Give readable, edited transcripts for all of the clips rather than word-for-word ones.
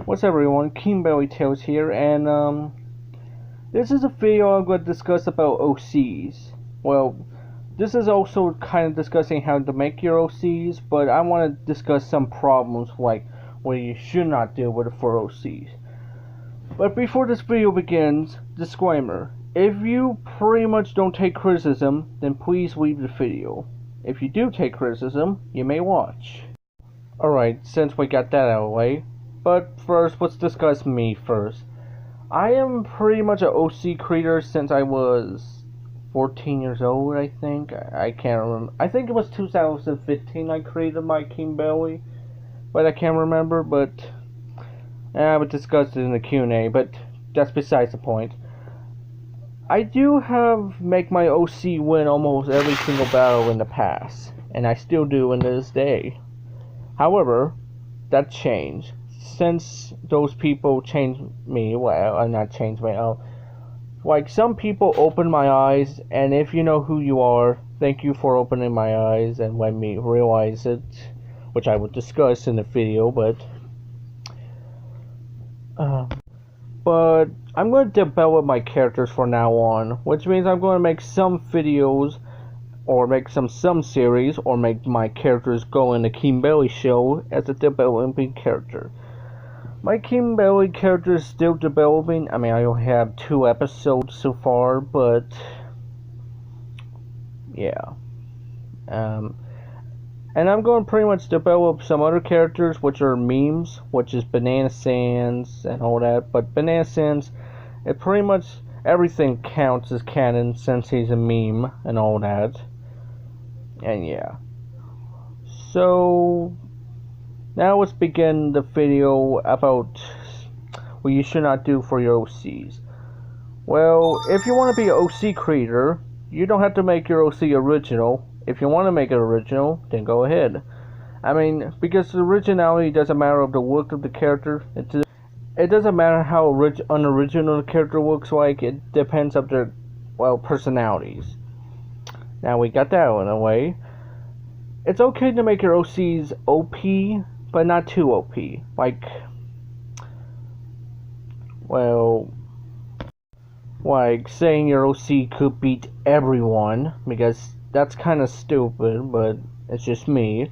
What's up everyone, Kimberly Tales here, and this is a video I'm going to discuss about OCs. Well, this is also kind of discussing how to make your OCs, but I want to discuss some problems like what you should not deal with for OCs. But before this video begins, disclaimer, if you pretty much don't take criticism, then please leave the video. If you do take criticism, you may watch. Alright, since we got that out of the way, but first, let's discuss me first. I am pretty much an OC creator since I was 14 years old, I think. I can't remember. I think it was 2015 I created my Kimberly, but I can't remember, but I would discuss it in the Q&A, but that's besides the point. I do have make my OC win almost every single battle in the past, and I still do in this day. However, that changed. Since those people changed me, well, not changed me, like some people opened my eyes, and if you know who you are, thank you for opening my eyes and letting me realize it, which I would discuss in the video, but I'm going to develop my characters from now on, which means I'm going to make some videos, or make some series, or make my characters go in the Kimberly show as a developing character. My Kimberly character is still developing. I mean, I only have 2 episodes so far, but yeah. And I'm going to pretty much develop some other characters, which are memes, which is Banana Sands and all that. But Banana Sands, it pretty much everything counts as canon since he's a meme and all that. And yeah. So now let's begin the video about what you should not do for your OCs. Well, if you want to be an OC creator, you don't have to make your OC original. If you want to make it original, then go ahead. I mean, because the originality doesn't matter of the look of the character. It doesn't matter how unoriginal the character looks like. It depends on their, well, personalities. Now we got that out of the way. It's okay to make your OCs OP, but not too OP. Like saying your OC could beat everyone, because that's kind of stupid, but it's just me.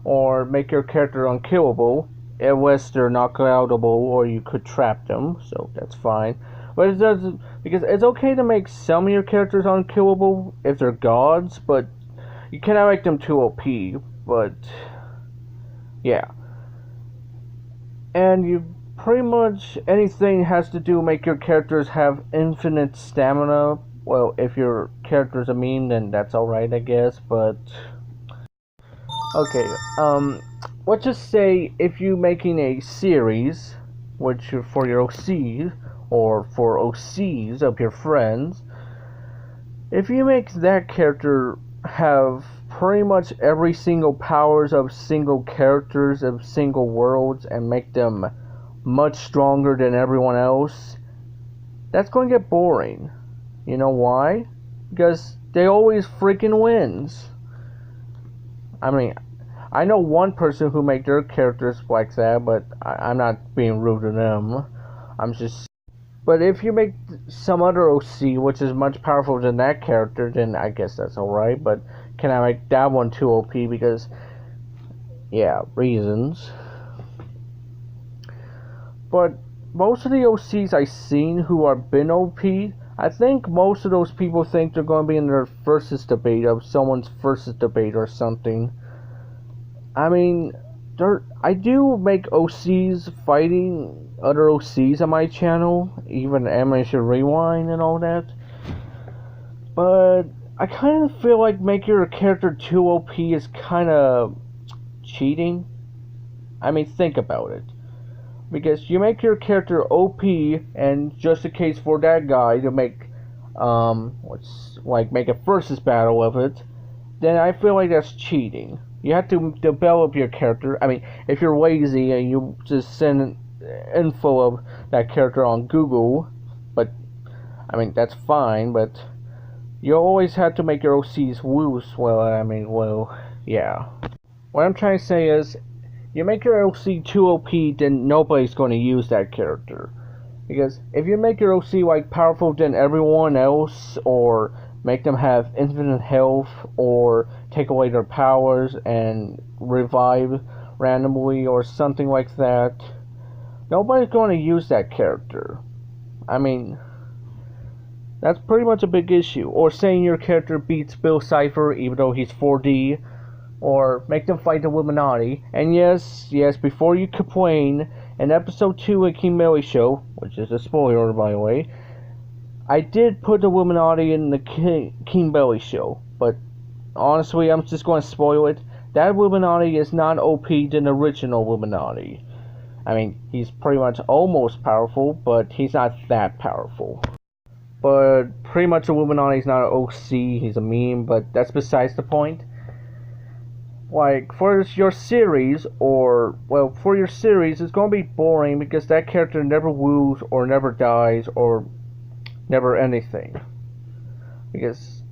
Or make your character unkillable, unless they're knockoutable or you could trap them, so that's fine. But it doesn't, because it's okay to make some of your characters unkillable if they're gods, but you cannot make them too OP, but yeah. And you pretty much anything has to do make your characters have infinite stamina. Well, if your character's a meme, then that's alright, I guess, but okay, let's just say if you're making a series, which for your OCs, or for OCs of your friends, if you make that character have pretty much every single powers of single characters of single worlds and make them much stronger than everyone else, that's going to get boring. You know why? Because they always freaking wins. I mean, I know one person who make their characters like that, but I'm not being rude to them. I'm just... But if you make some other OC which is much powerful than that character, then I guess that's alright, but can I make that one too OP? Because, yeah, reasons. But most of the OCs I've seen who are been OP, I think most of those people think they're going to be in their versus debate of someone's versus debate or something. I mean, I do make OCs fighting other OCs on my channel, even Animation Rewind and all that. But I kind of feel like making your character too OP is kind of cheating. I mean, think about it. Because you make your character OP, and just in case for that guy to make, make a versus battle of it, then I feel like that's cheating. You have to develop your character. I mean, if you're lazy and you just send info of that character on Google, but, I mean, that's fine, but you always have to make your OCs loose. Well, yeah. What I'm trying to say is, you make your OC too OP, then nobody's going to use that character. Because if you make your OC like powerful than everyone else, or make them have infinite health, or take away their powers and revive randomly or something like that, nobody's going to use that character. I mean, that's pretty much a big issue. Or saying your character beats Bill Cipher even though he's 4D, or make them fight the Illuminati. And yes, before you complain, in episode 2 of King Belly Show, which is a spoiler by the way, I did put the Illuminati in the King Belly Show, but honestly, I'm just going to spoil it. That Illuminati is not OP than the original Illuminati. I mean, he's pretty much almost powerful, but he's not that powerful. But pretty much Illuminati's not an OC, he's a meme, but that's besides the point. Like, for your series, it's going to be boring because that character never woos, or never dies, or never anything. Because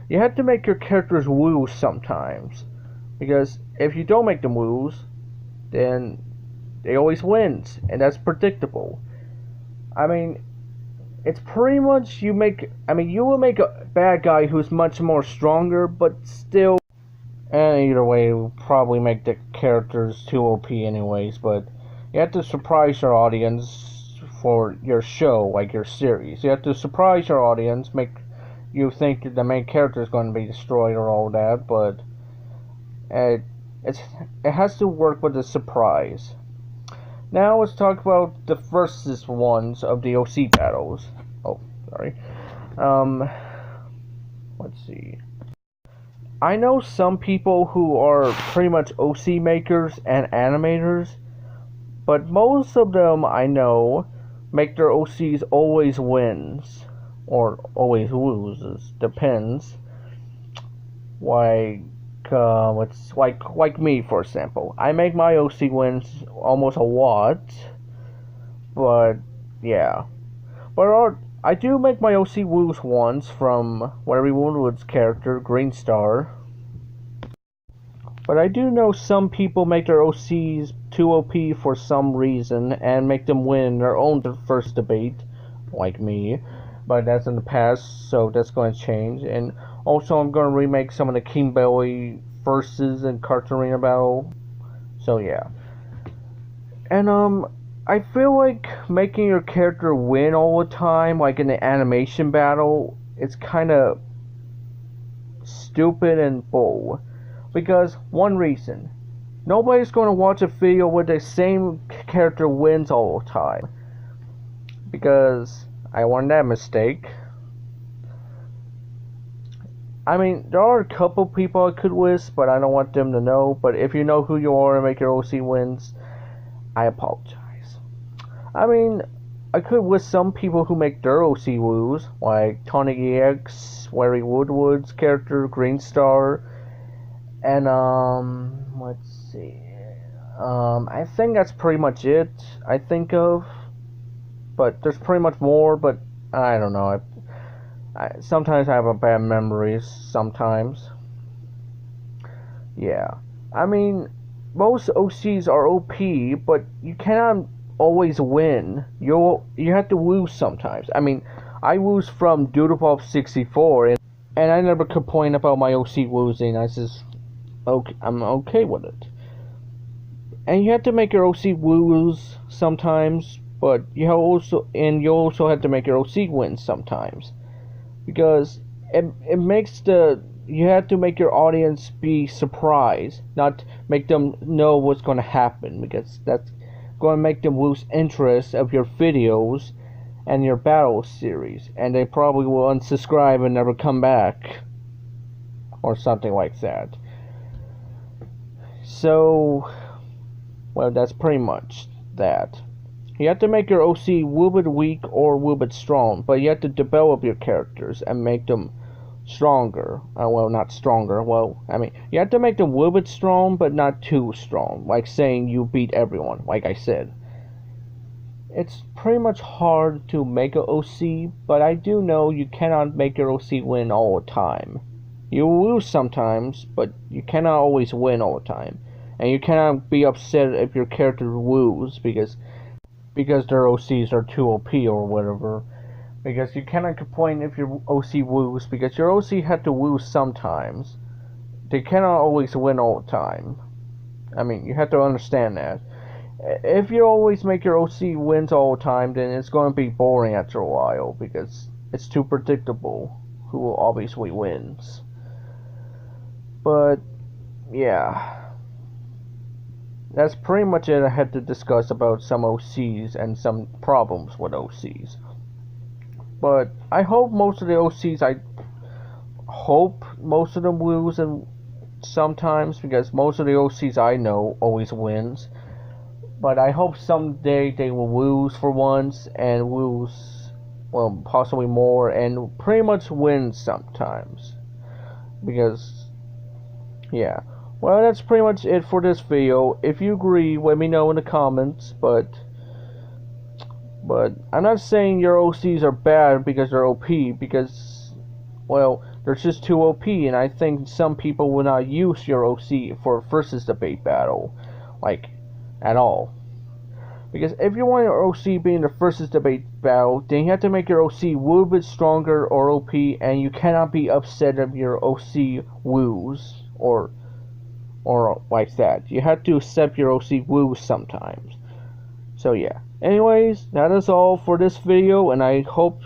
you have to make your characters woo sometimes. Because if you don't make them woos, then they always wins, and that's predictable. I mean, it's pretty much you will make a bad guy who's much more stronger, but still, and either way, it will probably make the characters too OP anyways, but you have to surprise your audience for your show, like your series. You have to surprise your audience, make you think the main character is going to be destroyed or all that, but it has to work with the surprise. Now let's talk about the versus ones of the OC battles. Oh, sorry. Let's see. I know some people who are pretty much OC makers and animators, but most of them I know make their OCs always wins, or always loses, depends. Like me, for example. I make my OC wins almost a lot, but yeah. But I do make my OC lose once from Larry Woodward's character, Green Star. But I do know some people make their OCs too OP for some reason and make them win their own first debate, like me. But that's in the past, so that's going to change. And also, I'm going to remake some of the King Belly versus and Cartoon Arena battle. So yeah. And I feel like making your character win all the time, like in the animation battle, it's kind of stupid and bull. Because one reason, nobody's going to watch a video where the same character wins all the time. Because I won that mistake. I mean, there are a couple people I could list, but I don't want them to know. But if you know who you are and make your OC wins, I apologize. I mean, I could list some people who make their OC lose, like Tony EX, Larry Woodward's character, Green Star, and let's see. I think that's pretty much it I think of. But there's pretty much more, but I don't know. Sometimes I have a bad memories, sometimes. Yeah. I mean, most OCs are OP, but you cannot always win. You have to lose sometimes. I mean, I lose from Doodlepop 64, and I never complain about my OC losing. I just, okay, I'm okay with it. And you have to make your OC lose sometimes, but you also have to make your OC win sometimes, because it makes you have to make your audience be surprised, not make them know what's going to happen, because that's going to make them lose interest of your videos and your battle series, and they probably will unsubscribe and never come back, or something like that. So, well, that's pretty much that. You have to make your OC a little bit weak or a little bit strong, but you have to develop your characters and make them stronger. Well, not stronger. Well, I mean, you have to make them a little bit strong, but not too strong. Like saying you beat everyone, like I said. It's pretty much hard to make an OC, but I do know you cannot make your OC win all the time. You lose sometimes, but you cannot always win all the time. and you cannot be upset if your character woos because their OCs are too OP or whatever. Because you cannot complain if your OC woos, because your OC had to woo sometimes. They cannot always win all the time. I mean, you have to understand that. If you always make your OC wins all the time, then it's going to be boring after a while, because it's too predictable who obviously wins. But, yeah. That's pretty much it I had to discuss about some OCs and some problems with OCs. But I hope most of the OCs, I hope most of them lose and sometimes, because most of the OCs I know always wins. But I hope someday they will lose for once and lose, well, possibly more, and pretty much win sometimes. Because, yeah. Well, that's pretty much it for this video. If you agree, let me know in the comments, but I'm not saying your OCs are bad because they're OP, because, well, they're just too OP, and I think some people will not use your OC for a versus debate battle, like, at all. Because if you want your OC being the versus debate battle, then you have to make your OC a little bit stronger or OP, and you cannot be upset if your OC woos, or like that. You have to accept your OC woos sometimes. So yeah. Anyways, that is all for this video, and I hope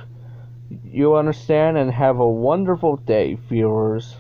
you understand and have a wonderful day, viewers.